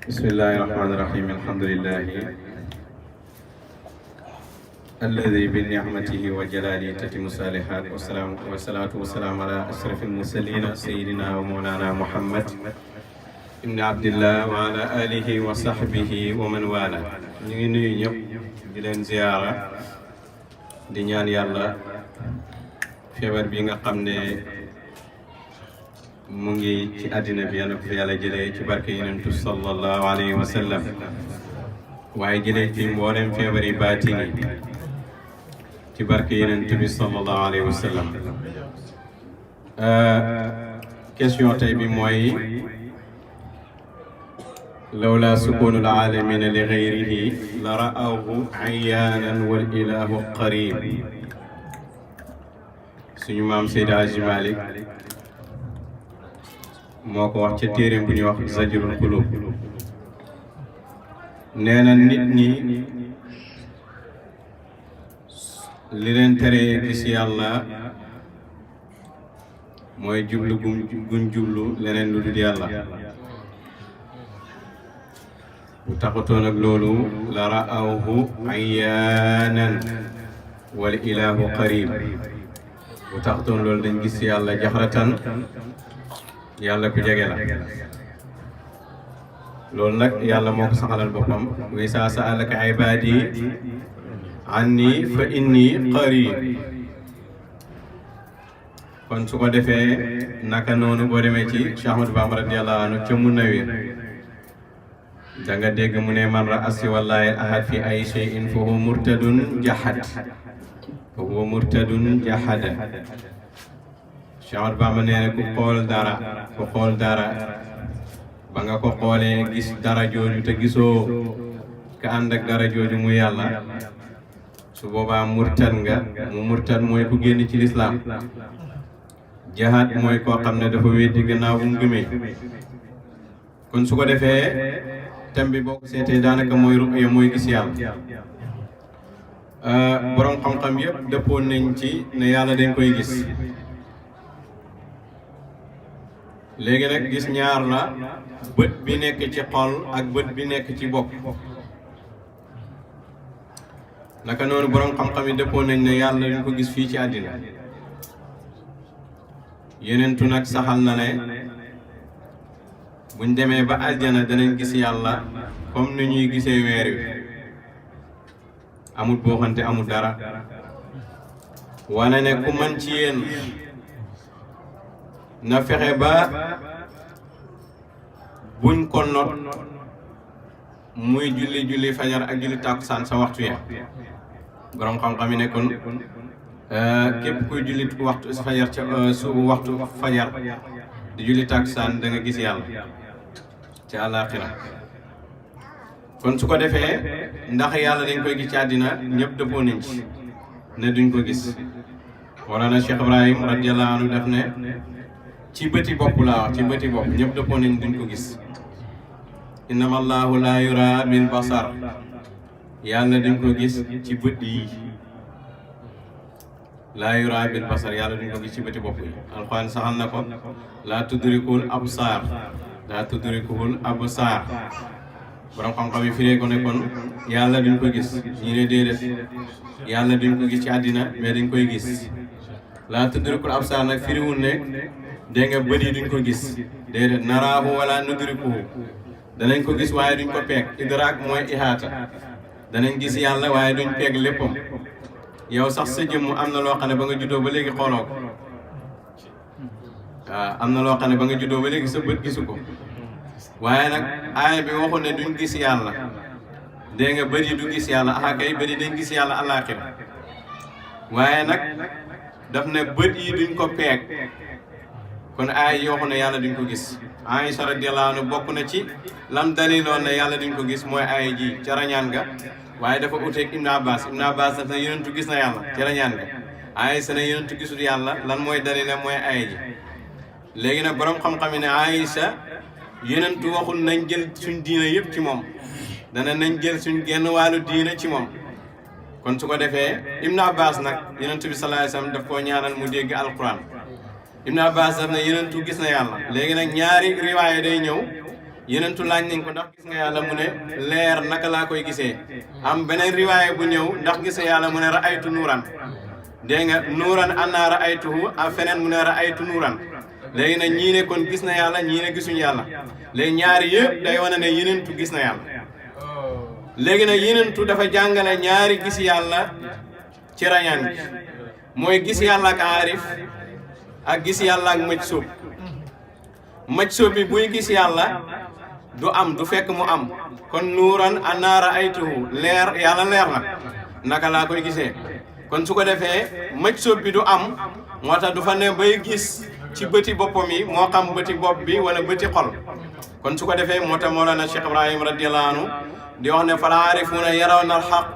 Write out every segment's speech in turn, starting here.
بسم الله الرحمن الرحيم الحمد لله الذي بنعمته وجلاله تتم الصالحات والصلاة والسلام على أشرف المرسلين سيدنا ومولانا محمد ابن عبد الله وعلى آله وصحبه ومن والاه ñu ngi nuyu ñëpp di leen ziyaara di ñaan yàlla feebar bi nga xam ne mu ngi ci àddina bi yàlla ko fi yàlla jëlee ci barke yonentu sallallahu alayhi wa sallam waaye jëlee ci mboolem feebar yi baatin yi ci barke yonent bi sallallahu alayhi wa sallam question tey bi mooy lawla sukunul alamina li gayrihi la ra'awhu ayaanan wal ilahu qarib suñu maam Seydi Hadji Malick moo ko wax ca téeréem bu ñuy wax Zajrul Qulub nee na nit ñi li leen teree gis yàlla mooy jublu guñ jublu leneen lu dul yàlla bu taxutoon ak loolu la ra'awhu ayyaanan wal ilahu qarib bu taxutoon loolu dañ gis yàlla jaxratan yàlla ku jege la loolu nag yàlla moo ko saxalal boppam wa izaa sa'alaka ibaadi anni fa inni qarib kon su ko defee naka noonu boo demee ci Cheikh Ahmadou Bamba radiyallahu anhu ca Munawwir da nga dégg mu ne man ra'asi wallahi ahad fi ay shay'in fa huwa murtadun jahad fa huwa murtadun jahada Cheikh Ahmadou Bamba nee na ku xool dara ba nga ko xoolee gis dara jooju te gisoo ka ànd ak dara jooju mu yàlla su boobaa murtad nga mu murtad mooy ku génn ci lislaam jahaad mooy koo xam ne dafa weddi gannaaw bu mu gëmee kon su ko defee thème bi boo ko seetee daanaka mooy ru'ya mooy gis yàlla borom xam-xam yëpp dëppoon nañ ci ne yàlla dañ koy gis léegi nag gis ñaar la bët bi nekk ci xol ak bët bi nekk ci bopp naka noonu borom xam-xam yi dëppoo nañ ne yàlla ñu ko gis fii ci àddina yenentu nag saxal na ne buñ demee ba aljana danañ gis yàlla comme ni ñuy gisee weer wi amul booxante amul dara wane ne ku man ci yéen na fexe ba buñ ko not muy julli fajar ak julli tàkkusaan sa waxtu ya borom xam-xam yi ne kon képp kuy julli waxtu fajar ca su waxtu fajar di julli tàkkusaan da nga gis yàlla ci àllaaxira kon su ko defee ndax yàlla dañ koy gis ci àddina ñëpp dëppoo nañ ci ne duñ ko gis wala na Cheikh Ibrahim radiyallahu anhu def ne ci bëti bopp laa wax ci bëti bopp ñëpp dëppoo nañ duñ ko gis innama allahu la yura bil basar yàlla duñ ko gis ci bët yi la yura bil basar yàlla duñ ko gis ci bëti bopp yi alxuraan saxal na ko la tudrikul absar la tudrikul absar borom xam-xam yi firee ko ne kon yàlla duñ ko gis ñu ne déedéet yàlla duñ ko gis ci àddina mais dañ koy gis la tudrikul absar nag firiwul ne dégg nga bët yi duñ ko gis déedéet naraahu wala nudrikuhu danañ ko gis waaye duñ ko peeg idraak mooy ihaata danañ gis yàlla waaye duñ peeg léppam yow sax sa jëmm am na loo xam ne ba nga juddoo ba léegi xooloo ko waaw am na loo xam ne ba nga juddoo ba léegi sa bët gisu ko waaye nag aaya bi waxu ne duñ gis yàlla dégg nga bët yi du gis yàlla kay bët yi dañ gis yàlla àllaaxira waaye nag daf ne bët yi duñ ko peeg kon aay yoo xam ne yàlla duñ ko gis Aïcha radiyallahu anha bokk na ci lam daliloon ne yàlla duñ ko gis mooy aay ji ca rañaan ga waaye dafa uteeg Ibn Abbas daf ne yonentu gis na yàlla ca rañaan ga Aïcha ne yonentu gisul yàlla lan mooy dalile mooy aay ji léegi nag borom xam-xam yi ne Aïcha yonentu waxul nañ jël suñ diina yëpp ci moom dana nañ jël suñ genn wàllu diina ci moom kon su ko defee Ibn Abbas nag yonentu bi sallallahu alayhi wasallam daf koo ñaanal mu dégg alquran Ibn Abbas daf ne yonentu gis na yàlla léegi nag ñaari riwaaya day ñëw yenentu laaj nañ ko ndax gis nga yàlla mu ne leer naka laa koy gisee am beneen riwaaya bu ñëw ndax gis nga yàlla mu ne ra'aytu nuuran dégg nga nuuran anna ra'aytuhu a feneen mu ne ra'aytu nuuran léegi nag ñii ne kon gis na yàlla ñii ne gisuñu yàlla léegi ñaari yëpp day wane ne yenentu gis na yàlla léegi nag yenentu dafa jàngale ñaari gis yàlla ci rañaan bi mooy gis yàlla ak aarif ak gis yàlla ak mëj sóob bi buy gis yàlla du am du fekk mu am kon nuuran anna ra'aytuhu leer yàlla leer na naka laa koy gisee kon su ko defee mëj sóob bi du am moo tax du fa ne bay gis ci bëti boppam yi moo xam bëti bopp bi wala bëti xol kon su ko defee moo tax Mawlana Cheikh Ibrahim radiyallahu anhu di wax ne fal aarifuuna yarawna alxaq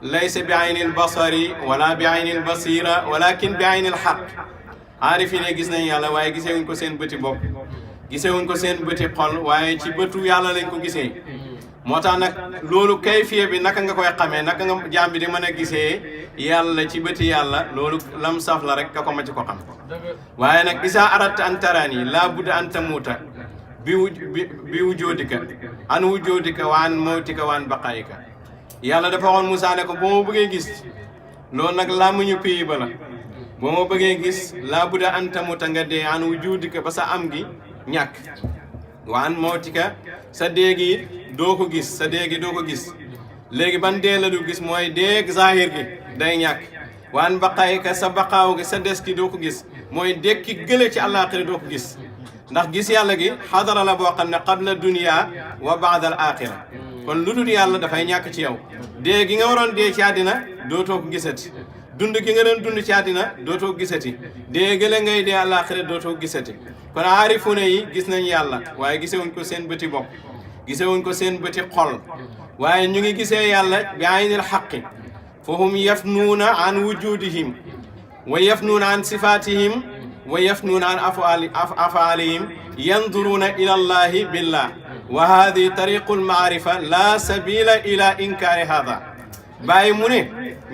laysa bi ayni albasari wala bi ayni albasira walakin bi ayni alxaq aarif yi ne gis nañ yàlla waaye gisewuñ ko seen bëti bopp gisewuñ ko seen bëti xol waaye ci bëtu yàlla lañ ko gisee moo tax nag loolu kayfiya bi naka nga koy xamee naka nga jaam bi di mën a gisee yàlla ci bëti yàlla loolu lam saf la rek ka ko ma ci ko xam waaye nag isa aradta an tarani laa budda an tamuuta bi wujoodika an wujoodika wa an mawtika wa an baqaayika yàlla dafa waxoon Moussa ne ko boo ma bëggee gis loolu nag laa muñu pays ba la boo ma bëggee gis laa budda an tamuuta nga dee an wujoodika ba sa am gi ñàkk wa an mawtika sa dee gi doo ko gis sa dee gi doo ko gis léegi ban dee la du gis mooy deeg zahir gi day ñàkk waan baqaayika sa baqaaw gi sa des gi doo ko gis mooy dekki gële ci àllaaxira doo ko gis ndax gis yàlla gi xadara la boo xam ne qabla dunia wa baada al axira kon lu dul yàlla dafay ñàkk ci yow dee gi nga waroon dee ci àddina dootoo ko gisati dund gi nga doon dund ci àddina dootoo ko gisati dee gële ngay dee àllaaxira dootoo ko gisati kon aarifuuna yi gis nañ yàlla waaye gisewuñ ko seen bëti bopp gisewuñ ko seen bëti xol waaye ñu ngi gisee yàlla bi aynil xaqi fa hum yafnuuna an wujudihim wa yafnuuna an sifatihim wa yafnuuna an afaalihim yanduruuna ila allahi billah wa hadi tariqu almaarifa la sabila ila inkaari hada bàyyi mu ne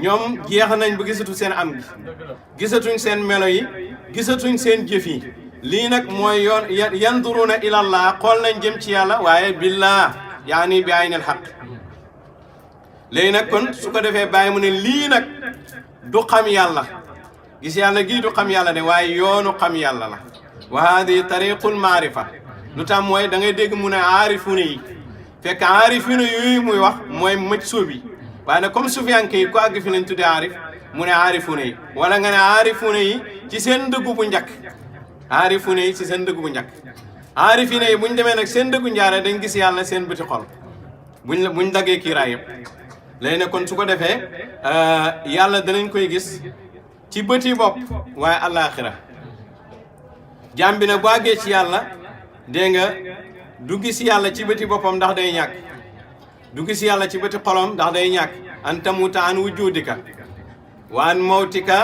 ñoom jeex nañ ba gisatu seen am gi gisatuñ seen melo yi gisatuñ seen jëf yi lii nag mooy yoon yanduruuna ila allah xool nañ jëm ci yàlla waaye billah yaani bi aynil xaq léegi nag kon su ko defee bàyyi mu ne lii nag du xam yàlla gis yàlla gii du xam yàlla de waaye yoonu xam yàlla la wa hadi tariqul maarifa lu tax mooy da ngay dégg mu ne aarifuna yi fekk aarifuna yooyu muy wax mooy mëj sóobi waaye nag comme sufiyanke yi ku àgg fi lañ tuddee aarif mu ne aarifuna yi wala nga ne aarifuna yi ci seen dëggu bu njëkk aarifuna yi ci seen dëggu bu njëkk aarifina yi buñ demee nag seen dëggu njaare dañ gis yàlla seen bëti xol buñ daggee kiiraay yëpp léegi nag kon su ko defee yàlla danañ koy gis ci bëti bopp waaye àllaaxira jaam bi nag bu àggee ci yàlla dégg nga du gis yàlla ci bëti boppam ndax day ñàkk du gis yàlla ci bëti xolom ndax day ñàkk an tamuta an wujudika wa an mawtika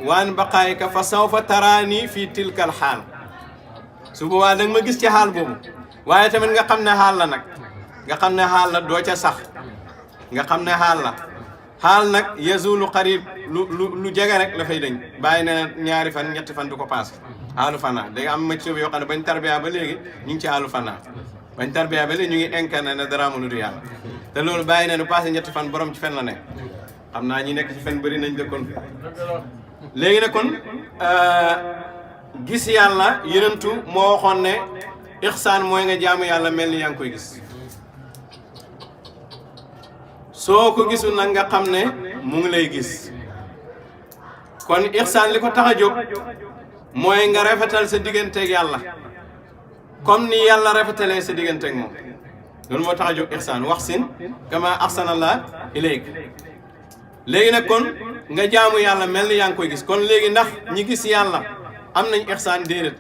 wa an baqaayika fa sawfa taraani fi tilkal xaal su boobaa danga ma gis ci xaal boobu waaye tamit nga xam ne xaal la nag nga xam ne xaal la doo ca sax nga xam ne xaal la xaal nag yazulu qarib lu jege rek la fay dañ bàyyi na ñaari fan ñetti fan du ko paase xaalu fanaa day am macc yoo xam ne bañ tarbiya ba léegi ñu ngi ci xaalu fanaa bañ tarbiya ba léegi ñu ngi incarné ne dara amul du yàlla te loolu bàyyi na du paase ñetti fan borom ci fen la nekk xam naa ñi nekk ci fen bëri nañ dëkkoon léegi nag kon gis yàlla yenentu moo waxoon ne ixsaan mooy nga jaamu yàlla mel ni yaa ngi koy gis soo ko gisul nag nga xam ne mu ngi lay gis kon ixsaan li ko tax a jóg mooy nga rafetal sa digganteeg yàlla comme ni yàlla rafetalee sa digganteeg moom loolu moo tax a jóg ixsaan wax sin kama ahsanallah ilayk léegi nag kon nga jaamu yàlla mel ni yaa ngi koy gis kon léegi ndax ñi gis yàlla am nañ ixsaan déedéet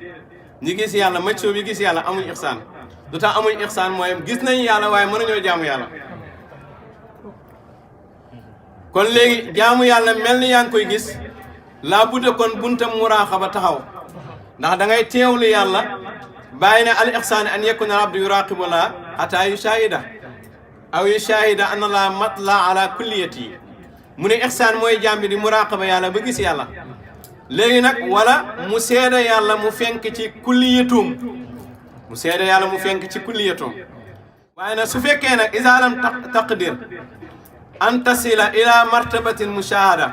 ñi gis yàlla macc soo bi gis yàlla amuñ ixsaan lu tax amuñ ixsaan mooy gis nañ yàlla waaye mënuñoo jaamu yàlla kon léegi jaamu yàlla mel ni yaa ngi koy gis laa budda kon buntam muraaxaba taxaw ndax da ngay teewlu yàlla bàyyi ne al ixsaan an yakuna abdu yuraqibu laa hatta yushahida aw yushahida anna laa matla ala kulliyati mu ne ixsaan mooy jaam bi di muraqaba yàlla ba gis yàlla léegi nag wala mu seeda yàlla mu fenk ci kulliyatum mu seede yàlla mu fenk ci kulliyatoom waaye nag su fekkee nag iza lam taqdir an tasila ila martabatil mushahada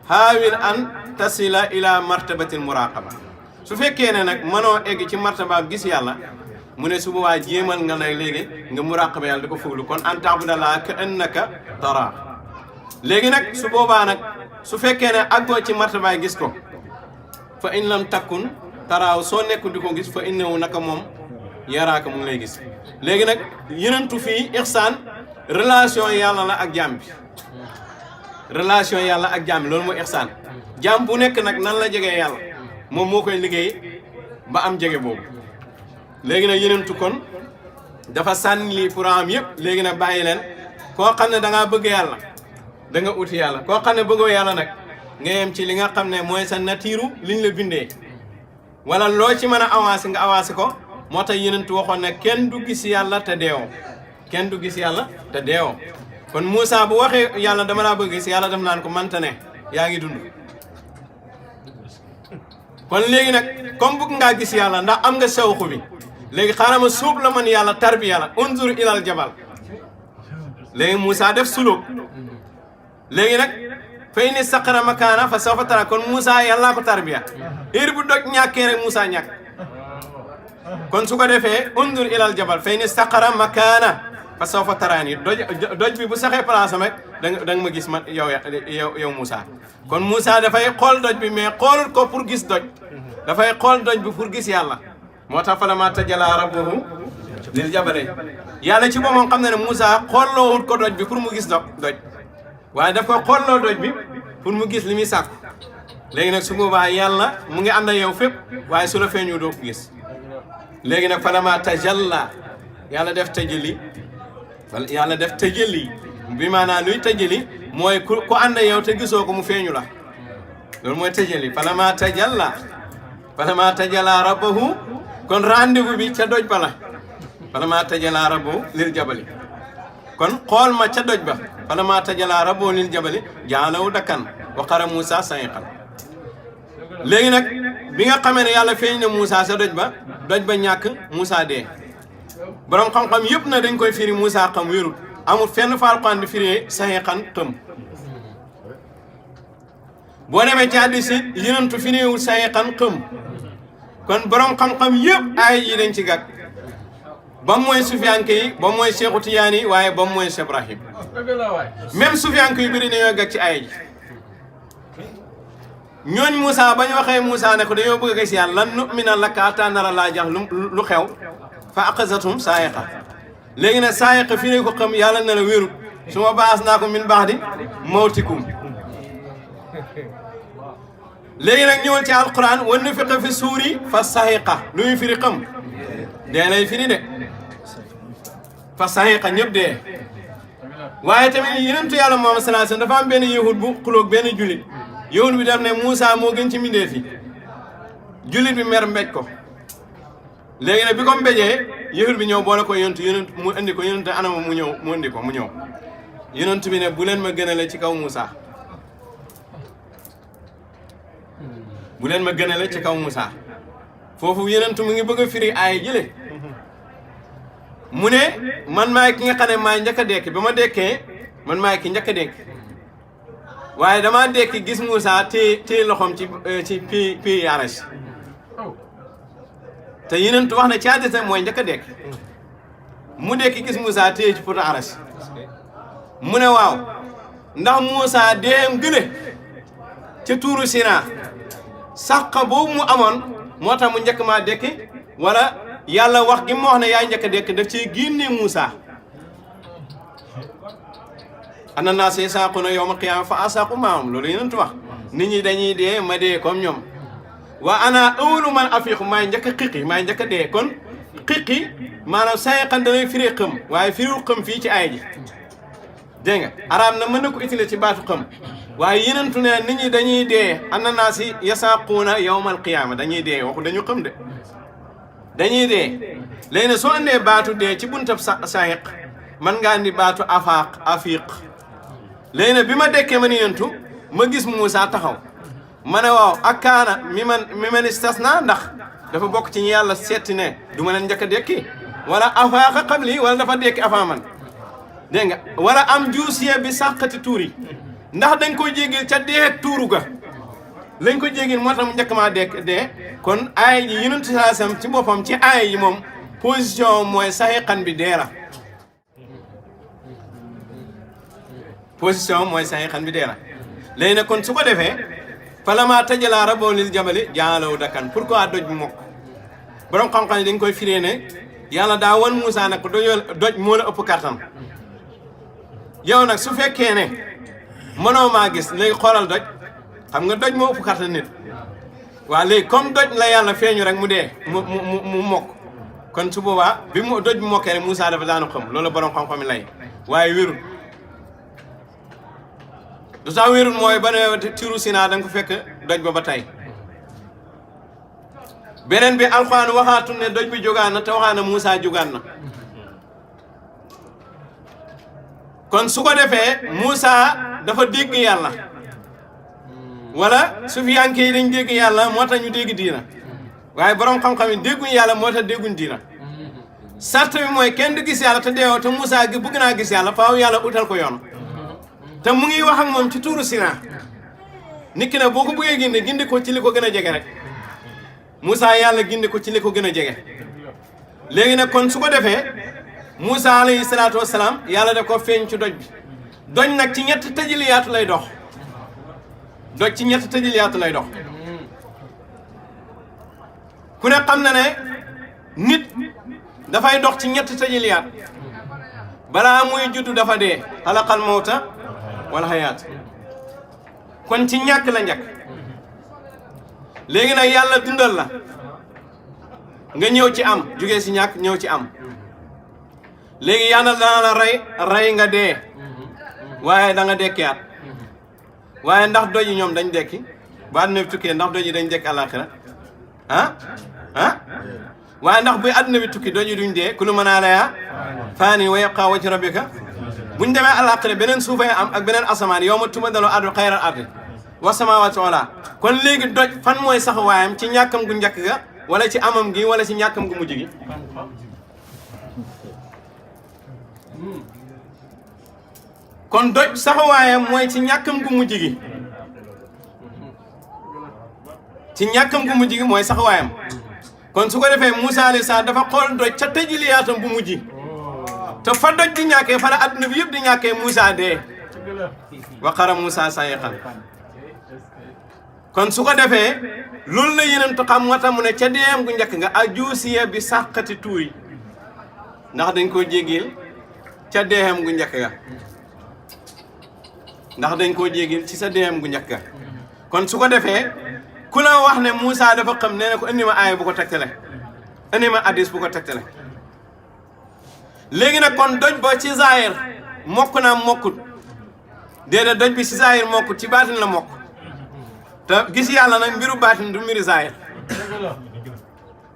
haawil an tasila ila martabatil muraqaba su fekkee ne nag mënoo egg ci martaba gis yàlla mu ne su boobaa jéemal nga nag léegi nga muraqaba yàlla di ko fuglu kon an ta'budallaha ka annaka tara léegi nag su boobaa nag su fekkee ne àggoo ci martabaay gis ko fa in lam takkun taraaw soo nekkul di ko gis fa innahu naka moom yaraaka mu ngi lay gis léegi nag yenentu fii ihsaan relation yàlla la ak jaam bi relation yàlla ak jaam bi loolu mooy ihsaan jaam bu nekk nag nan la jegee yàlla moom moo koy liggéey ba am jege boobu léegi nag yenentu kon dafa sànni lii pour am yëpp léegi nag bàyyi leen koo xam ne da ngaa bëgg yàlla da nga uti yàlla koo xam ne bëggoo yàlla nag nga yem ci li nga xam ne mooy sa natiiru liñ la bindee wala loo ci mën a avancé nga avancé ko moo tax yenentu waxoon ne kenn du gis yàlla te deewoo kenn du gis yàlla te deewoo kon Moussa bu waxee yàlla dama laa bëgg gis yàlla def naan ko manta ne yaa ngi dund kon léegi nag comme bëgg ngaa gis yàlla ndax am nga sawxu bi léegi xaaral ma suub la man yàlla tarbiya la unzur ilal jabal léegi Moussa def suluk léegi nag fay ni saqara makaana fa sawfa tara kon Moussa yàllaa ko tarbiya heure bu doj ñàkkee rek Moussa ñàkk kon su ko defee undur ilal jabal fay ni saqara makaana fa sawfa taraani doj bi bu saxee place am rek da nga ma gis man yow Moussa kon Moussa dafay xool doj bi mais xoolul ko pour gis doj dafay xool doj bi pour gis yàlla moo tax falammaa tajallaa rabbuhu lil jabali yàlla ci boppam xam na ne Moussa xoolloowul ko doj bi pour mu gis doj waaye daf ko xoolloo doj bi pour mu gis li muy sàkku léegi nag su boobaa yàlla mu ngi ànd ak yow fépp waaye su la feeñu doo ko gis léegi nag falammaa tajallaa yàlla def tajalli bi maanaam luy tajalli mooy ku ànd ak yow te gisoo ko mu feeñu la loolu mooy tajalli falammaa tajallaa rabbuhu kon rendez-vous bi ca doj ba la falammaa tajallaa rabbuhu lil jabali kon xool ma ca doj ba falammaa tajallaa rabbuhu lil jabali ja'alahu dakkan wa qarra Moussa sa'iqan léegi nag bi nga xamee ne yàlla feeñ na Moussa sa doj ba ñàkk Moussa dee borom xam-xam yëpp na dañ koy firi Moussa xam wérul amul fenn fa Alxuraan di firi sa'iqan tëm boo demee ci hadiis yenentu firiwul sa'iqan xëm kon borom xam-xam yëpp ay yi dañ ci gàgg ba mooy sufiyanke yi ba mooy Cheikhu Tijaan yi waaye ba mooy Cheikh Ibrahim même sufiyanke yu bëri dañoo gàgg ci ay ji ñooñ Moussa bañ waxee Moussa ne ko dañoo bëgg a gis yàlla lan nu'mina laka hattaa nara laa jax lu xew fa axazathum saa'iqa léegi nag saa'iqa fii ne ko xam yàlla ne la wérut su ma baas naa ko min ba'di mawtikum léegi nag ñëwal ci alquran wa nufiqa fi suuri fa sa'iqa lu muy firi xam dee lay firi de fa sa'iqa ñëpp dee waaye tamit yenentu yàlla Muhammad sallallahu alayhi wasallam dafa am benn yahud bu xuloog benn jullit yahud bi def ne Moussa moo gën ci mbindeef yi jullit bi mer mbéj ko léegi nag bi ko mbéjee yahud bi ñëw boole ko yonent mu indi ko yonent anama mu ñëw yonent bi ne bu leen ma gënale ci kaw Moussa bu leen ma gënale ci kaw Moussa foofu yonent mu ngi bëgg a firi aay jële mu ne man maay ki nga xam ne maay njëkk a dekk ba ma dekkee man maay ki njëkk a dekk waaye damaa dekki gis Moussa téye loxoom ci pi Arash te yeneen wax ne ci hadiis mooy njëkk a dekk mu dekki gis Moussa téye ci poto Arash mu ne waaw ndax Moussa deem gële ca tuuru Sina sàq boobu mu amoon moo tax mu njëkk maa dekki wala yàlla wax gi mu wax ne yaay njëkk a dekk daf ciy génne Moussa ana naas yasaaquna yawmal qiyaama fa asaaqu maahum loolu yéen a wax nit ñi dañuy dee ma dee comme ñoom waa ana awwalu man afiiqu maay njëkk a xiqi maay njëkk a dee kon xiqi maanaam sa'iqan danay firi xëm waaye firiwul xëm fii ci ay ji dégg nga arab na mën na ko utiliser ci baatu xëm waaye yenentu ne nit ñi dañuy dee ana naas yasaaquna yawmal qiyaama dañuy dee waxu dañu xëm de dañuy dee léegi nag soo andee baatu dee ci buntab sa'iq man nga andi baatu afiq léegi nag bi ma dekkee ma ni yentu ma gis Moussa taxaw ma ne waaw ak kaana mi man istasna ndax dafa bokk ci ñi yàlla seeti ne du ma leen njëkk a dekki wala afaaqa qabli wala dafa dekki avant man dégg nga wala am juusiye bi sàqati tuur yi ndax dañ ko jégil ca dee tuuru ga lañ ko jégil moo tax mu njëkk maa dee kon aay ji yonent saasam ci boppam ci aay yi moom position mooy saxiqan bi dee la position mooy saxiqan bi dee la léegi nag kon su ko defee falama tajalaa rabbuhu lil jabali ja'alahu dakkan pourquoi doj bi mokk borom xam-xam yi dañ koy firee ne yàlla daa wan Moussa nag ko doj moo la ëpp kattan yow nag su fekkee ne mënoo maa gis léegi xoolal doj xam nga doj moo ëpp kattan nit waaw léegi comme doj la yàlla feeñu rek mu dee mu mokk kon su boobaa bi mu doj bi mokkee rek Moussa dafa daanu xam loolu borom xam-xam yi lay waaye wérul du sax wérul mooy ba ne tiru Sinaa da nga ko fekk doj ba tey beneen bi alxuraan waxaatu ne doj bi jógaan na te waxaan na Moussa jógaan na kon su ko defee Moussa dafa dégg yàlla wala sufiyanke yi dañ dégg yàlla moo tax ñu dégg diina waaye borom xam-xam yi dégguñ yàlla moo tax dégguñ diina sart bi mooy kenn du gis yàlla te deewoo te Moussa gi bëgg naa gis yàlla faaw yàlla utal ko yoon te mu ngi wax ak moom ci tuuru Sinaa nit ki nag boo ko bëggee gindi ko ci li ko gën a jege rek Moussa yàlla gindi ko ci li ko gën a jege léegi nag kon su ko defee Moussa alayhi salaatu wasalaam yàlla daf ko feeñ ci doj bi doj nag ci ñetti tëjiliyaatu lay dox doj ci ñetti tëjiliyaatu lay dox ku ne xam na ne nit dafay dox ci ñetti tëjiliyaat balaa muy juddu dafa dee xalaqal mawta wala xayaat kon ci ñàkk la njëkk léegi nag yàlla dundal la nga ñëw ci am jugee si ñàkk ñëw ci am léegi yàlla dana la rey nga dee waaye da nga dekkiyaat waaye ndax doj yi ñoom dañ dekki ba àdduna bi tukkee ndax doj yi dañ dekki àllaaxira waaye ndax buy àdduna bi tukki doj yi duñ dee kullu man alayhaa faanin wa yabqaa wajhu rabbika buñ demee àllaaxira beneen suufay am ak beneen asamaan yawma tubaddalu ardu xayral ardi wa samaawaatu ulaa kon léegi doj fan mooy sax waayam ci ñàkkam gu njëkk ga wala ci amam gi wala ci ñàkkam gu mujj gi kon doj saxawaayam mooy ci ñàkkam gu mujj gi ci ñàkkam gu mujj gi mooy saxawaayam kon su ko defee Moussa alayhi salaam dafa xool doj ca tëjiliyaatam bu mujj te fa doj di ñàkkee fa la adduna bi yëpp di ñàkkee Moussa dee waqara Moussa sayiqan kon su ko defee loolu la yeneen xam moo tax mu ne ca deem gu njëkk nga ajuusiya bi sàqati tuuri ndax dañ koo jéggil ca deem gu njëkk ga ndax dañ koo jéggil ci sa deem gu njëkk ga kon su ko defee ku la wax ne Moussa dafa xam nee na ko indi ma aaya bu ko tegtale indi ma hadis bu ko tegtale léegi nag kon doj ba ci zaahir mokk naa mokkut déedéet doj bi ci zaahir mokkut ci baatin la mokk te gis yàlla nag mbiru baatin du mbiru zaahir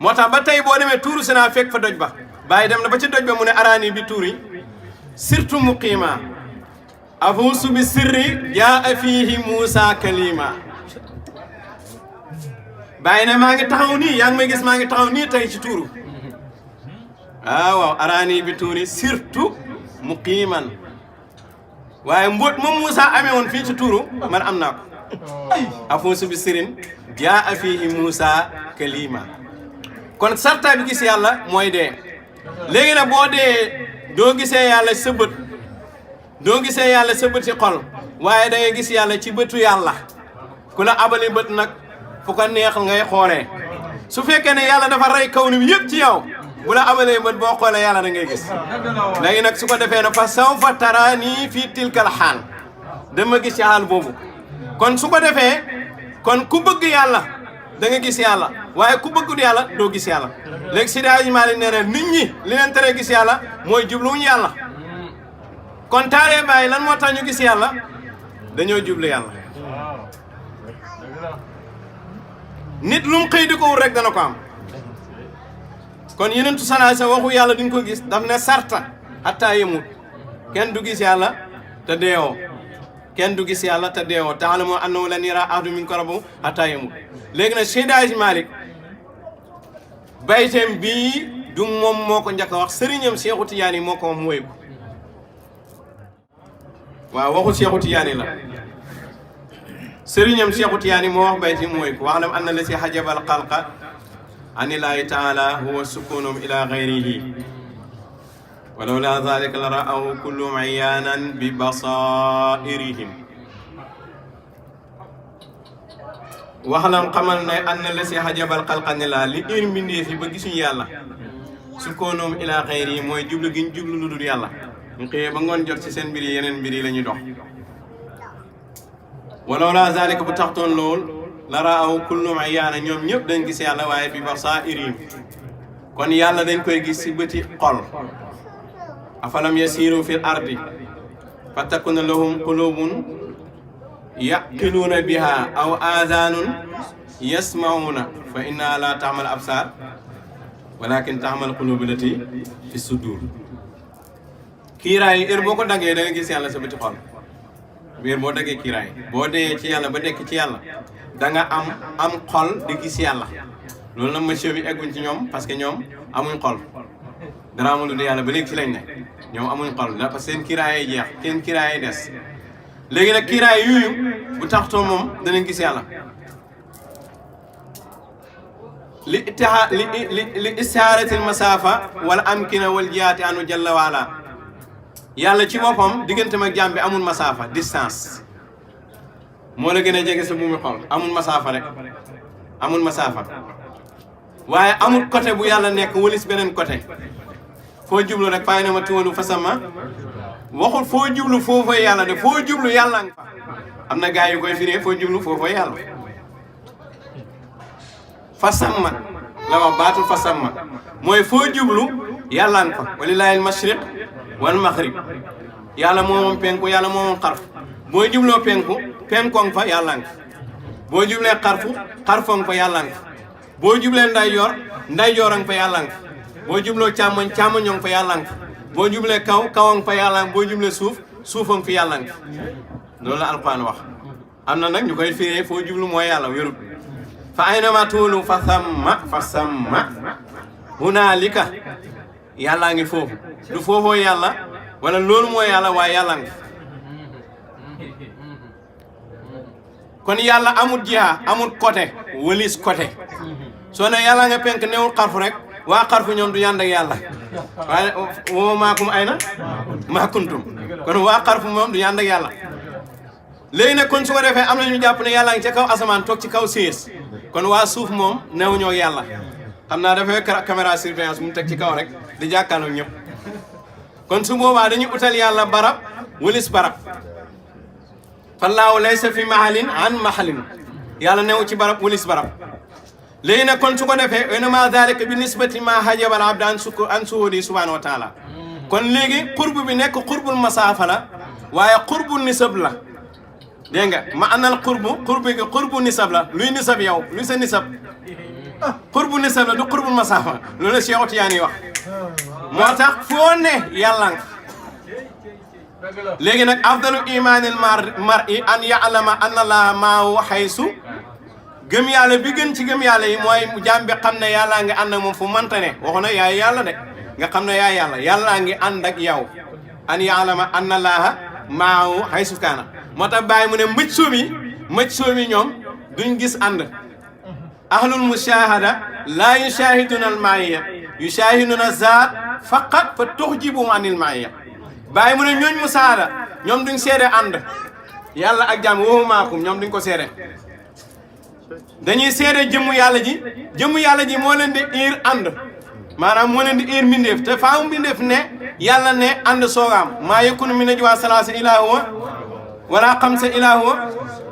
moo tax ba tey boo demee tuuru Sinaa fekk fa doj ba bàyyi dem na ba ci doj ba mu ne araani bi tuuri surtout muqiima afuusu bi sirri jaa fiihi Moussa kalima bàyyi ne maa ngi taxaw nii yaa ngi may gis maa ngi taxaw nii tey ci tuuru waaw araani bi tuuri surtout muqiiman waaye mbóot moom Moussa amee woon fii ci tuuru man am naa ko afuusu bi sirin jaa fiihi Moussa kalima kon sarta bi gis yàlla mooy dee léegi nag boo dee doo gisee yàlla sa bët doo gisee yàlla sa bët ci xol waaye da ngay gis yàlla ci bëtu yàlla ku la abali bët nag fu ko neex ngay xoolee su fekkee ne yàlla dafa rey kaw ni bi yëpp ci yow bu la abalee bët boo xoolee yàlla da ngay gis léegi nag su ko defee ne fa sawfa taraanii fii tilkal xaal dama gis ci xaal boobu kon su ko defee kon ku bëgg yàlla da nga gis yàlla waaye ku bëggul yàlla doo gis yàlla léegi Seydi Hadji Malick nee na nit ñi li leen tere gis yàlla mooy jubluwuñu yàlla kon taalee bàyyi lan moo tax ñu gis yàlla dañoo jublu yàlla nit lu mu xëy di ko wut rek dana ko am kon yenentu sallallahu alayhi wasallam waxu yàlla duñ ko gis daf ne sarta hatta yemut kenn du gis yàlla te deewoo kenn du gis yàlla te deewoo ta'lamu annahu lan yara ahadun minkum rabbahu hatta yemut léegi nag Seydi Hadji Malick bayteem bii du moom moo ko njëkk a wax sëriñam Seexu Tijaan yi moo ko wax mu wéy ko waaw waxu Seexu Tijaan yi la sëriñam Seexu Tijaan yi moo wax bayti mu wéy ko wax lam anna la si xajabal xalqa anillaahi taala huwa sukunum ila gayrihi walawla dalika la ra'ahu kullum iyaanan bi basairihim waxalam xamal ne an na la si xajabal xalqa ne laa li ir mbindee fi ba gisuñu yàlla sukunum ila gayrihi mooy jublu gi ñu jublu lu dul yàlla ñu xëyee ba ngoon jot ci seen mbir yi yeneen mbir yi la ñuy dox walawla dalika bu taxtoon lool la raaw kullum ayaana ñoom ñëpp dañ gis yàlla waaye bi basairihim kon yàlla dañ koy gis ci bëti xol afalam yasiru fil ardi fa takuna lahum qulubun yaqiluuna biha aw aadaanun yasmauna fa inna la taxmal absar walakin taxmal qulubu lati fi sudur kiiraay heure boo ko daggee da nga gis yàlla sa bëti xol heure boo daggee kiiraay boo dee ci yàlla ba nekk ci yàlla da nga am xol di gis yàlla loolu nag monsieur bi egguñ ci ñoom parce que ñoom amuñ xol dara amul lu yàlla ba léegi ci lañ ne ñoom amuñ xol da parce que seen kiiraay jeex seen kiiraay des léegi nag kiiraay yooyu bu taxtoo moom danañ gis yàlla li istihaaratil masaafa wala amkina wal jihaati anu jalla waala yàlla ci boppam digganteem ak jaam bi amul masaafa distance moo la gën a jege sa buumi xol amul masaafa rek amul masaafa waaye amul côté bu yàlla nekk wëlis beneen côté foo jublu rek fay na ma tuwalu fasama waxul foo jublu foofay yàlla de foo jublu yàlla nga fa am na gars yu koy firee foo jublu foofay yàlla fasama la wax baatu fasama mooy foo jublu yàlla nga fa walillahi al mashriq wal maghrib yàlla moo moom penku yàlla moo moom xarf boo jubloo penkoŋ fa yàlla nga boo jublee xarfoŋ fa yàlla nga boo jublee ndeyjoor fa yàlla nga boo jubloo càmmoñoŋ fa yàlla nga boo jublee kawoŋ fa yàlla nga boo jublee suufoŋ fi yàlla nga loolu la alquran wax am na nag ñu koy firee foo jublu mooy yàlla wérut fa aynama tuwallu fa samma hunaalika yàllaa ngi foofu du foofoo yàlla wala loolu mooy yàlla waaye yàlla nga kon yàlla amul jiha amul côté wëlis côté soo ne yàlla nga penk newul xarfu rek waa xarfu ñoom du yànd ak yàlla waaye woo maakum ay na maakuntum kon waa xarfu moom du yànd ak yàlla léegi nag kon su ko defee am na ñu jàpp ne yàlla ngi ca kaw asamaan toog ci kaw siis kon waa suuf moom newuñoo yàlla xam naa dafay caméra surveillance mu teg ci kaw rek di jàkkaarloo ñëpp kon su boobaa dañuy utal yàlla barab wëlis barab fallaahu laysa fi mahalin an mahalin yàlla newu ci barab wëlis barab léegi nag kon su ko defee inama dalika bi nisbati ma hajabal abda an suhudi subhanahu wa taala kon léegi xurbu bi nekk xurbul masaafa la waaye xurbu nisab la dégg nga ma anal xurbu nisab la luy nisab yow luy sa nisab xurbu nisab la du xurbul masaafa loolu la Seexu Tijaan yi wax moo tax foo ne yàlla nga léegi nag afdalu imaanil mar'i an ya'lama anna Allaha maahu haysu gëm yàlla bi gën ci gëm yàlla yi mooy jaam bi xam ne yàllaa ngi ànd ak moom fu mënta ne waxu na yaay yàlla de nga xam ne yaay yàlla yàllaa ngi ànd ak yow an ya'lama anna Allaha maahu haysu kaana moo tax bàyyi mu ne mëj soomi ñoom duñ gis ànd ahlul mushahada laa yushahiduna al ma'iya yushahiduna zaat faqat fa tuxjibuhum anil ma'iya bàyyi mu ne ñooñ mu saada ñoom duñ seede ànd yàlla ak jaam woowu maakum ñoom duñ ko seede dañuy seede jëmmu yàlla ji moo leen di iir ànd maanaam moo leen di iir mbindeef te faaw mbindeef ne yàlla ne ànd soogaam maa yakunu min najwa salaasa illaa huwa wala xamsa illaa huwa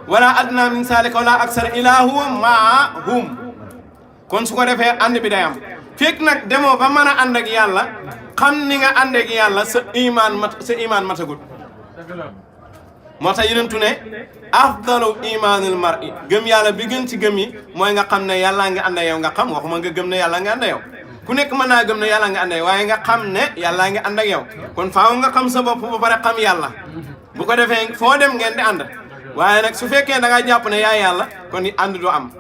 wala adna min zaalika wala aksara illaa huwa maahum kon su ko defee ànd bi day am fekk nag demoo ba mën a ànd ak yàlla xam ni nga ànd ak yàlla sa imaan matagul moo tax yonentu ne afdalu imaanil mar'i gëm yàlla bi gën ci gëm yi mooy nga xam ne yàlla nga ànd ak yow nga xam waxuma nga gëm ne yàlla nga ànd ak yow ku nekk mën naa gëm ne yàlla nga ànd ak yow waaye nga xam ne yàlla nga ànd ak yow kon faaw nga xam sa bopp ba pare xam yàlla bu ko defee foo dem ngeen di ànd waaye nag su fekkee da nga jàpp ne yaay yàlla kon ànd du am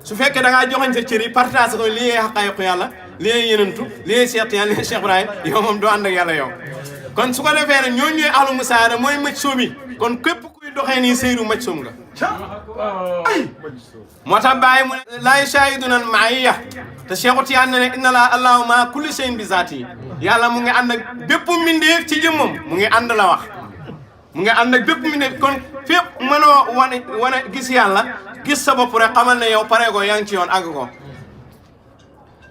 su fekkee da ngaa joxañ sa cër yi partage ko lii xaqaayiqu yàlla lii yenentu lii Cheikh Tidiane lii Cheikh Ibrahima yow moom doo ànd ak yàlla yow kon su ko defee nag ñooñu ñooy ahlu musaada mooy mëj soomi kon képp kuy doxee nii seyru mëj soom nga moo tax bàyyi mu laa yushahiduna ma'iya te Cheikh Tidiane ne inna laa allahu ma kulli shay'in bi zaati yàlla mu ngi ànd ak bépp mbindeef ci jëmmam mu ngi ànd la wax mu ngi ànd ak bépp mbindeef kon fépp mënoo wane gis yàlla gis sa bopp rek xamal ne yow pare go yaa ngi ci yoon àgg ko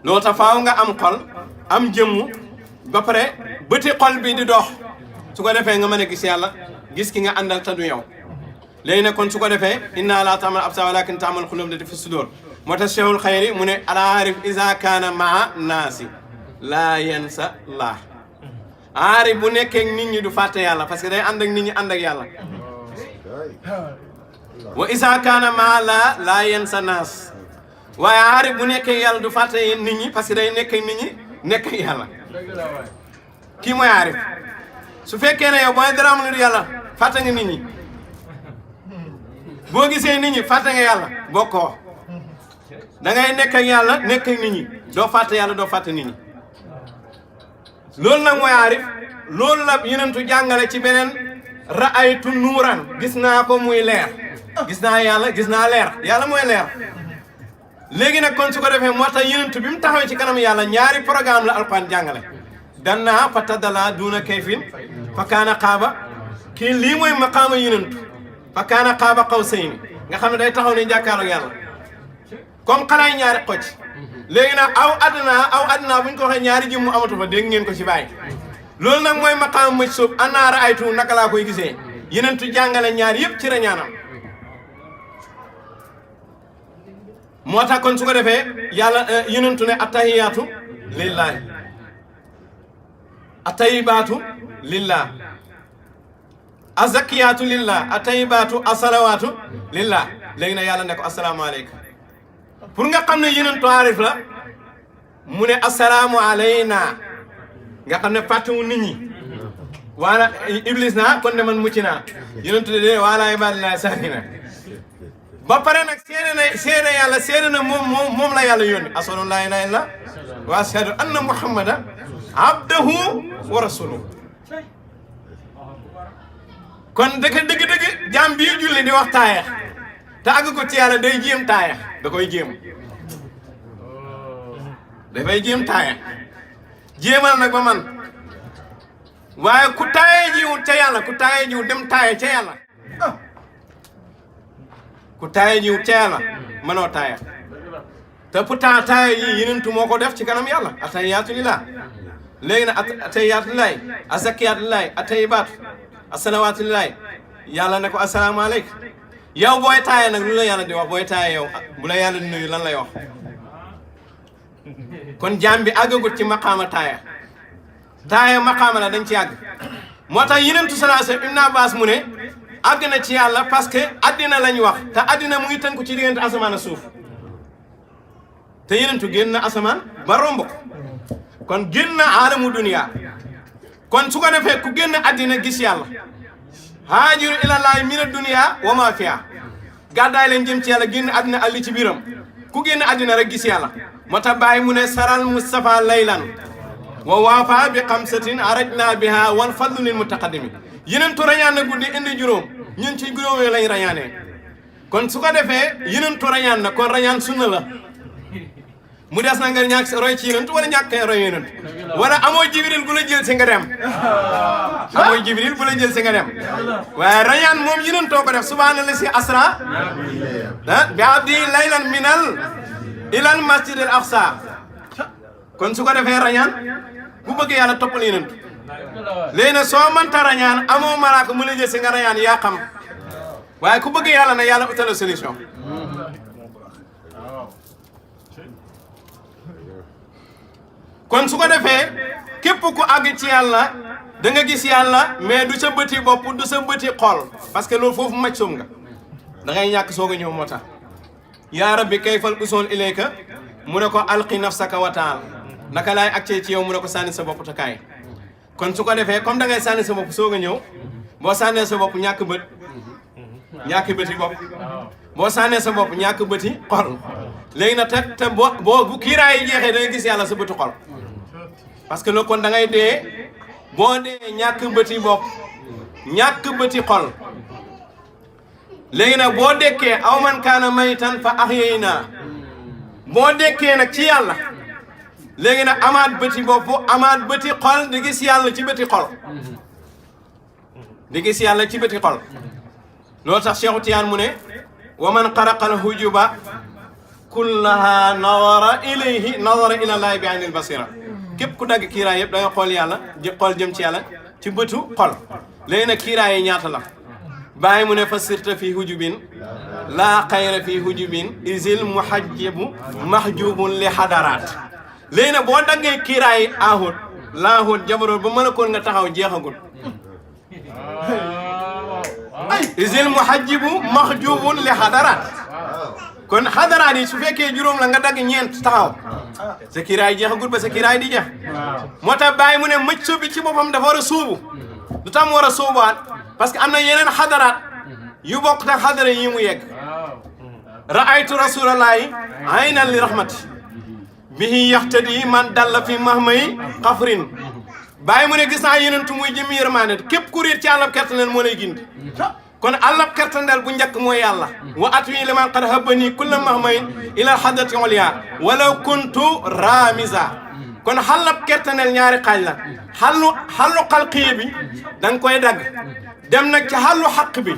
loolu tax faaw nga am xol am jëmmu ba pare bëti xol bi di dox su ko defee nga mën a gis yàlla gis ki nga àndal te du yow léegi nag kon su ko defee inna laa ta'mal absaar walakin ta'mal quluub lati fi sudur moo tax cheikhul xayri mu ne al aarif iza kaana maa naasi laa yansa laa aarif bu nekkee nit ñi du fàtte yàlla parce que day ànd ak nit ñi ànd ak yàlla wa iza kaana maa laa yansa naas waaye aarif bu nekkee yàlla du fàtte nit ñi parce que day nekk ak nit ñi nekk ak yàlla kii mooy aarif su fekkee ne yow booy dara am lu yàlla fàtte nga nit ñi boo gisee nit ñi fàtte nga yàlla bokkoo da ngay nekk ak yàlla nekk ak nit ñi doo fàtte yàlla doo fàtte nit ñi loolu nag mooy aarif loolu la yenentu jàngale ci beneen ra'aytu nuuran gis naa ko muy leer gis naa yàlla gis naa leer yàlla mooy leer léegi nag kon su ko defee moo tax yenentu bi mu taxawee ci kanam yàlla ñaari programme la alquran jàngale danna fa taddala duuna kayfin fa kaana qaaba kii lii mooy maqaama yenentu fa kaana qaaba qawsayni nga xam ne day taxaw ni jàkkaarloog yàlla comme xalaay ñaari xocc léegi nag aw adduna bu ñu ko waxee ñaari jëmmu amatu fa dégg ngeen ko ci bàyyi loolu nag mooy maqaama mëj sóob annaara aytu naka laa koy gisee yenentu jàngale ñaar yëpp ci rañaanam moo tax kon su ko defee yàlla yenentu ne attahiyaatu lillahi attayibaatu lillah azakiyaatu lillah attayibaatu asalawaatu lillah léegi nag yàlla ne ko asalaamaaleykum pour nga xam ne yenentu aarif la mu ne asalaamu alayna nga xam ne fàttewu nit ñi waala iblis naa kon de man mucc naa yenentu de waala ibadillahi saalihina ba pare nag seede yàlla seede na moom la yàlla yónni ashhadu an laa ilaaha illa wa ashhadu anna muhammadan abdahu wa rasuluhu kon dëgg jaam bii julli di wax taaya te àgg ko ci yàlla day jéem taaya da koy jéem dafay jéem taaya jéemal nag ba man waaye ku taaya jiwut ca yàlla ku taaya jiwut dem taaya ca yàlla ku taaya jiwut ca yàlla mënoo taaya te pourtant taaya yi yenentu moo ko def ci kanam yàlla atahiyaatu lillah léegi nag atahiyaatu lillahi azakiyaatu lillahi atayibaatu asalawaatu lillahi yàlla ne ko asalaamaaleykum yow booy taaya nag lu la yàlla di wax booy taaya yow bu la yàlla di nuyu lan lay wax kon jaam bi àggagut ci maqaama taaya maqaama la dañ ci àgg moo tax yenentu sallallahu alayhi wasallam Ibn Abbas mu ne àgg na ci yàlla parce que addina lañ wax te addina mu ngi tënku ci diggante asamaan a suuf te yenentu génn na asamaan ba romb ko kon génn na aalamu dunia kon su ko defee ku génn addina gis yàlla haajiru ilallaahi mina dunia wa ma fiha gàddaay leen jëm ci yàlla génn addina ak li ci biiram ku génn addina rek gis yàlla moo tax bàyyi mu ne saral Mustafa laylan wa waafa bi xamsatin arajna biha wal fadlu lil mutaqaddimi yenentu rañaan na guddi indi juróom ñun ci juróom yooyu lañ rañaanee kon su ko defee yenentu rañaan na kon rañaan sunna la mu des na nga ñàkk roy ci yenentu wala ñàkk roy yenentu wala amoo jibril bu la jël si nga dem amoo jibril bu la jël si nga dem waaye rañaan moom yenentoo ko def subhaana si asra bi abdi laylan minal ilal masjid al aqsa kon su ko defee rañaan bu bëgg yàlla toppal yenentu léegi nag soo mënta rañaan amoo malaaka mu la jël si nga rañaan yaa xam waaye ku bëgg yàlla na yàlla utal solution kon su ko defee képp ku àgg ci yàlla da nga gis yàlla mais du sa bëti bopp du sa bëti xol parce que loolu foofu maj soom nga da ngay ñàkk soog a ñëw moo tax yaa rabbi kayfal usul ilayka mu ne ko alqi nafsaka wa taal naka laay accee ci yow mu ne ko sànni sa bopp te kaay kon su ko defee comme da ngay sànni sa bopp soog a ñëw boo sànnee sa bopp ñàkk bëti bopp boo sànnee sa bopp ñàkk bëti xol léegi nag te boo bu kiiraay yi jeexee da ngay gis yàlla sa bëti xol parce que loolu kon da ngay dee boo dee ñàkk bëti bopp ñàkk bëti xol léegi nag boo dekkee aw man kaana maytan fa ahyaynaa boo dekkee nag ci yàlla léegi nag amaat bëti bopp amaat bëti xol di gis yàlla ci bëti xol di gis yàlla ci bëti xol loolu tax Cheikhu Tiyaan mu ne wa man xaraqal hujuba kullaha nadara ilayhi nadara ila llaahi bi aynil basira képp ku dagg kiiraay yëpp da nga xool yàlla xool jëm ci yàlla ci bëtu xol léegi nag kiiraay yi ñaata la bàyyi mu ne fa sirta fi hujubin laa xayra fi hujubin isil muhajjibu mahjubun li hadaraat léegi nag boo daggee kiiraay yi ahut laahut jabaroot ba mën a koon nga taxaw jeexagul isil muhajjibu mahjubun li hadaraat kon hadaraat yi su fekkee juróom la nga dagg ñeent taxaw sa kiiraay jeexagul ba sa kiiraay di jeex moo tax bàyyi mu ne mëcc bi ci boppam dafa war a sóobu lu tax mu war a sóobuwaat parce que am na yeneen hadaraat yu bokk te hadara yi mu yegg ra'aytu rasulallahi aynan li rahmati bihi yaxtadi man dalla fi mahmay xafrin bàyyi mu ne gis naa yenentu muy jëmi yërmaane képp ku réer ci àllab kertaneel moo lay gindi kon àllab kertaneel bu njëkk mooy yàlla wa at wi liman qad habani kulla mahmayin ila hadrati oliya walaw kuntu ramisa kon xàllab kertaneel ñaari xaaj la xallu xalqiye bi da nga koy dagg dem nag ci xallu xaq bi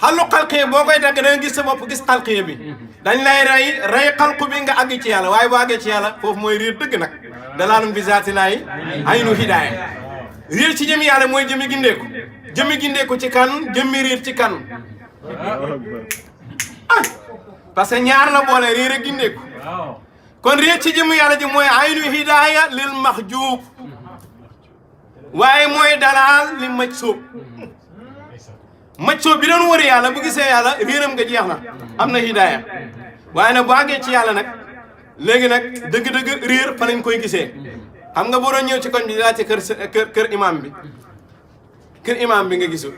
xallu xalqiye boo koy dagg da nga gis sa bopp gis xalqiye bi dañ lay rey xalqu bi nga àgg ci yàlla waaye boo àggee ci yàlla foofu mooy riir dëgg nag dalaalum bi zaati laay aynu hidaaya riir ci jëmi yàlla mooy jëmi gindeeku jëmi gindeeku ci kan jëmmi riir ci kan parce que ñaar la boole riir ak gindeeku kon riir ci jëmi yàlla ji mooy aynu hidaaya lil mahjub waaye mooy dalaal li majsuub majsuub bi doon wëri yàlla bu gisee yàlla riiram nga jeex na am na hidaaya waaye nag bu àggee ci yàlla nag léegi nag dëgg-dëgg riir fa lañ koy gisee xam nga boo doon ñëw ci koñ bi daa ci kër imam bi kër imam bi nga gisul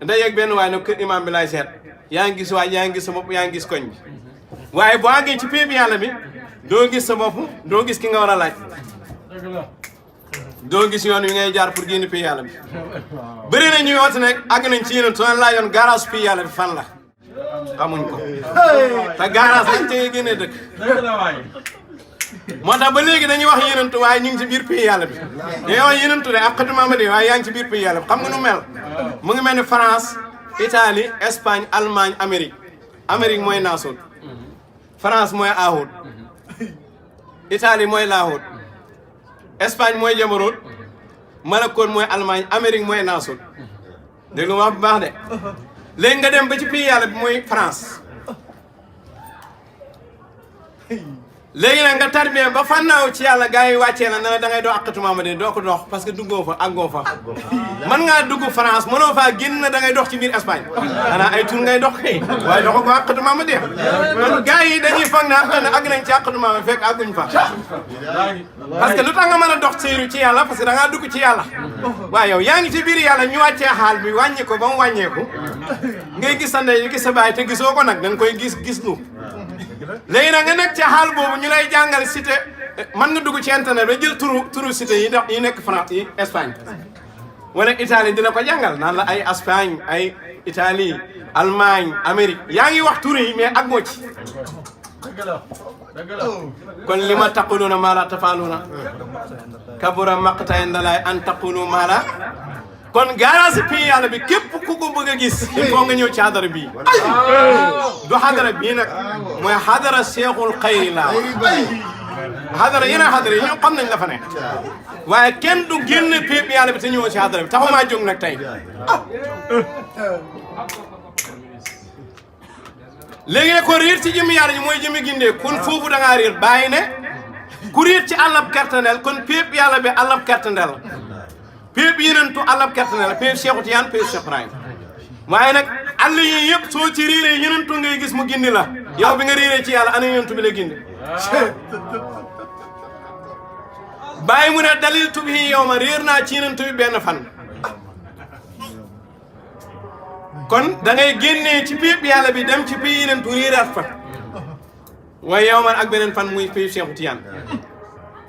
da yegg benn waaye nag kër imam bi laay seet yaa ngi gis waaye yaa ngi gis sa bopp yaa ngi gis koñ bi waaye bu àggee ci péeb yàlla bi doo gis sa bopp doo gis ki nga war a laaj doo gis yoon wi ngay jaar pour génn péeb yàlla bi bëri na ñuy woote nag àgg nañ ci yeneen soo laajoon garage péeb yàlla bi fan la xamuñ ko te garage lañ tey génnee dëkk moo tax ba léegi dañuy wax yenentu waaye ñu ngi ci biir pays yàlla bi dañuy wax yenentu de ak xatuma ma de waaye yaa ngi ci biir pays yàlla bi xam nga nu mel mu ngi mel ni France Italie Espagne Allemagne Amérique mooy naasut France mooy aahut Italie mooy laahut Espagne mooy jabarut Malakoot mooy Allemagne Amérique mooy naasut dégg nga wax bu baax de léegi nga dem ba ci pays yàlla bi mooy France léegi nag nga tarbiyee ba fànnaaw ci yàlla gars yi wàccee na ne la da ngay dox aqatuma ma de doo ko dox parce que duggoo fa àggoo fa mën ngaa dugg France mënoo faa génn na da ngay dox ci biir Espagne xanaa ay tur ngay dox kay waaye doxoo ko aqatuma ma de kon gars yi dañuy foog ne àgg nañ ci aqatuma ma fekk àgguñ fa parce que lu tax nga mën a dox seyru ci yàlla parce que da ngaa dugg ci yàlla waaye yow yaa ngi ci biir yàlla ñu wàccee xaal bi wàññi ko ba mu wàññeeku ngay gis sa ndey gis sa baay te gisoo ko nag da nga koy gis lu léegi nag nga nekk ci xaal boobu ñu lay jàngal cité mën nga dugg ci internet ba jël turu cité yi nekk France yi Espagne wala Italie dina ko jàngal naan la ay Espagne ay Italie Allemagne Amérique yaa ngi wax turu yi mais ak moo ci kon li ma taquluna maa la tafaaluna kabura maqta indallaahi an taqulu maa la kon garage pays yàlla bi képp ku ko bëgg a gis il faut nga ñëw ci xadara bii du xadara bii nag mooy xadara seexul xayri laa xadara yeneen xadara yi ñoom xam nañ la fa nekk waaye kenn du génn pays yàlla bi te ñëwoo ci xadara bi taxumaa jóg nag tey léegi nag kon réer ci jëmmi yàlla ji mooy jëmmi gindee kon foofu da ngaa réer bàyyi ne ku réer ci àllab kertaneel kon pays yàlla bi àllab kertaneel péeb yenentu àllab kertaneel la péeb Cheikhu Tiyaan péeb Cheikh Ibrahim waaye nag àll yi yëpp soo ci réeree yenentu ngay gis mu gindi la yow bi nga réeree ci yàlla ana yenentu bi la gindi bàyyi mu ne dalil tubi yow ma réer naa ci yenentu bi benn fan kon da ngay génnee ci péeb yàlla bi dem ci péeb yenentu réeraat fa wa yawman ak beneen fan muy pays Cheikh Tidiane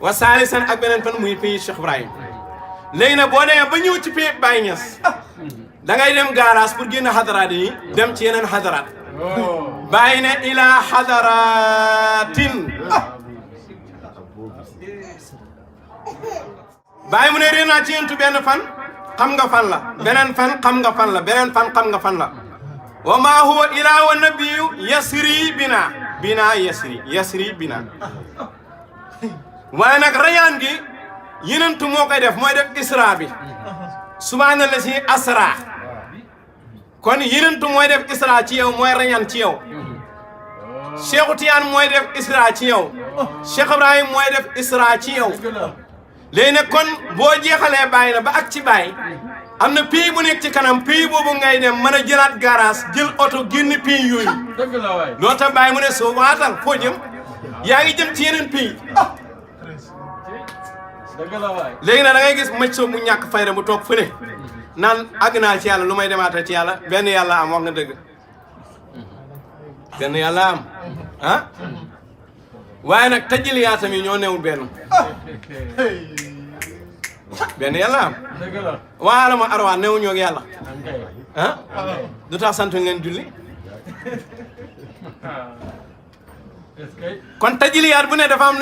wa saalisan ak beneen fan muy pays Cheikh Ibrahim léegi nag boo demee ba ñëw ci pays Baye Niass da ngay dem garage pour génn xadaraat yi dem ci yeneen xadaraat bàyyi ne ilaa xadaratin bàyyi mu ne réer naa ci yentu benn fan xam nga fan la beneen fan xam nga fan la beneen fan xam nga fan la wa maa huwa ilaa wa nabiyu yasri bina yasri bina waaye nag rayaan gi yenentu moo koy def mooy def isra bi subhaana la si asra kon yenentu mooy def isra ci yow mooy rayaan ci yow Cheikh Tidiane mooy def isra ci yow Cheikh Ibrahim mooy def isra ci yow léegi nag kon boo jeexalee bàyyi na ba ak ci bàyyi am na pays bu nekk ci kanam pays boobu ngay dem mën a jëlaat garage jël oto génn pays yooyu loo tax bàyyi mu ne soo waatal foo jëm yaa ngi jëm ci yeneen pays léegi nag da ngay gis mëj soo mu ñàkk fayda bu toog fële naan àgg naa ci yàlla lu may demaatal ci yàlla benn yàlla am wax nga dëgg benn yàlla am ah waaye nag tajjiliyaatam yi ñoo newul benn yàlla am waa alama arwaa newu ñoo yàlla ah du tax sant ngeen julli kon tajjiliyaat bu ne dafa am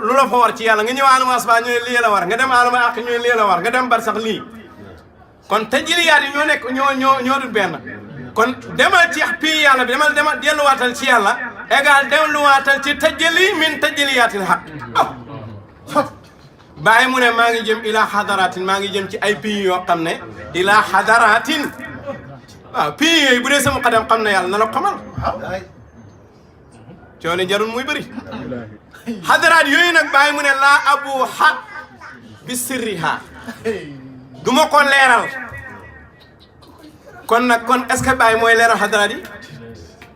lu la fa war ci yàlla nga ñëw alama asba ñu ne lii la war nga dem alama ak ñu ne lii la war nga dem bar sax lii kon tajjiliyaat yi ñoo nekk ñoo dul benn kon demal ci pii yàlla bi demal delluwaatal ci yàlla égal delluwaatal ci tajjali min tajjiliyaatil haq bàyyi mu ne maa ngi jëm ila xadaratin maa ngi jëm ci ay pays yoo xam ne ila xadaratin waaw pays yooyu bu dee sama xadam xam ne yàlla na la xamal coono jarul muy bëri xadaraat yooyu nag bàyyi mu ne laa abu xa bi sirriha du ma ko leeral kon nag kon est-ce que bàyyi mooy leeral xadaraat yi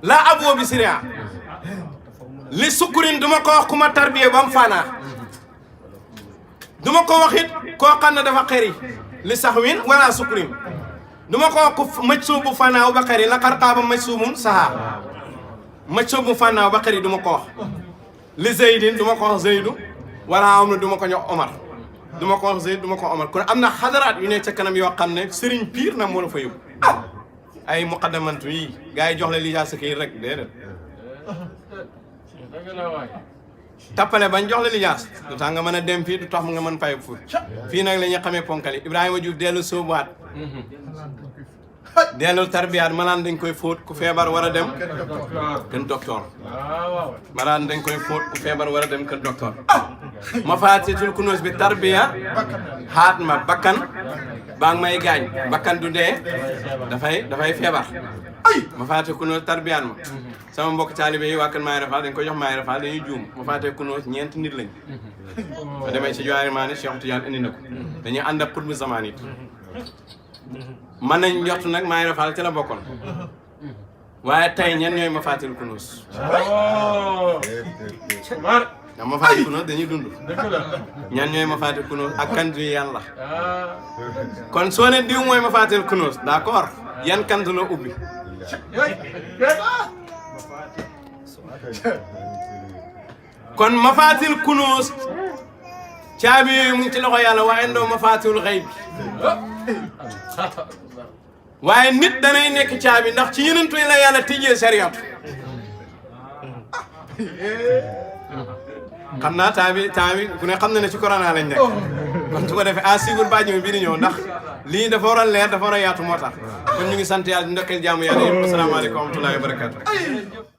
laa abu bi sirriha li sukkurin du ma ko wax ku ma tarbiye ba mu faanaa du ma ko wax it koo xam ne dafa xëri li sax win wala sukkurin du ma ko wax ku mëj suubu fanaaw ba xëri la xarxaaba mëj suubum saxaa mëj suubu fanaaw ba xëri du ma ko wax li zeydin du ma ko wax zeydu wala am na du ma ko jox omar du ma ko wax zeyd du ma ko omar kon am na xadaraat yu ne ca kanam yoo xam ne sëriñ piir na moo la fa yóbbu ay muqaddamantu yi gars yi jox la li jaa sëkk yi rek déedéet tappale bañ jox la lijaas du tax nga mën a dem fii du tax nga mën fay fu fii nag la ñuy xamee ponkali Ibrahima Diouf dellu sóobuwaat dellu tarbiyaat malaan dañ koy fóot ku feebar war a dem kën docteur malaan dañ koy fóot ku feebar war a dem kën docteur ma faatitul kunuus bi tarbiya xaat ma bakkan baa ngi may gaañ bakkan du dee dafay feebar ma faate kunuus tarbiyaat ma sama mbokk taalibe yi waa kër Maay Rafal dañ ko jox Maay Rafal dañuy juum ma faate kunuus ñeenti nit lañ ma demee ci Jawaahir Maani Cheikh Tidiane indi na ko dañuy ànd ak xutbu zamaan it mën nañ njort nag Maay Rafal ci la bokkoon waaye tey ñen ñooy ma faatil kunuus ndax ma faatil kunuus dañuy dund ñan ñooy ma faatil kunuus ak kantu yàlla kon soo ne diw mooy ma faatil kunuus d'accord yan kantu la ubbi kon mafaatil kunuus caabi yooyu mu ngi ci loxo yàlla waaye ndoo mafaatil xayb waaye nit danay nekk caabi ndax ci yenentu la yàlla tijjee sariyatu xam naa temps bi ku ne xam na ne ci corona lañ nekk kon su ko defee à sigur bàjjima bii di ñëw ndax lii dafa war a leer dafa war a yaatu moo tax kon ñu ngi sant yàlla di ndokkeel jaamu yàlla yëpp asalaamaaleykum wa rahmatullahi wa barakatu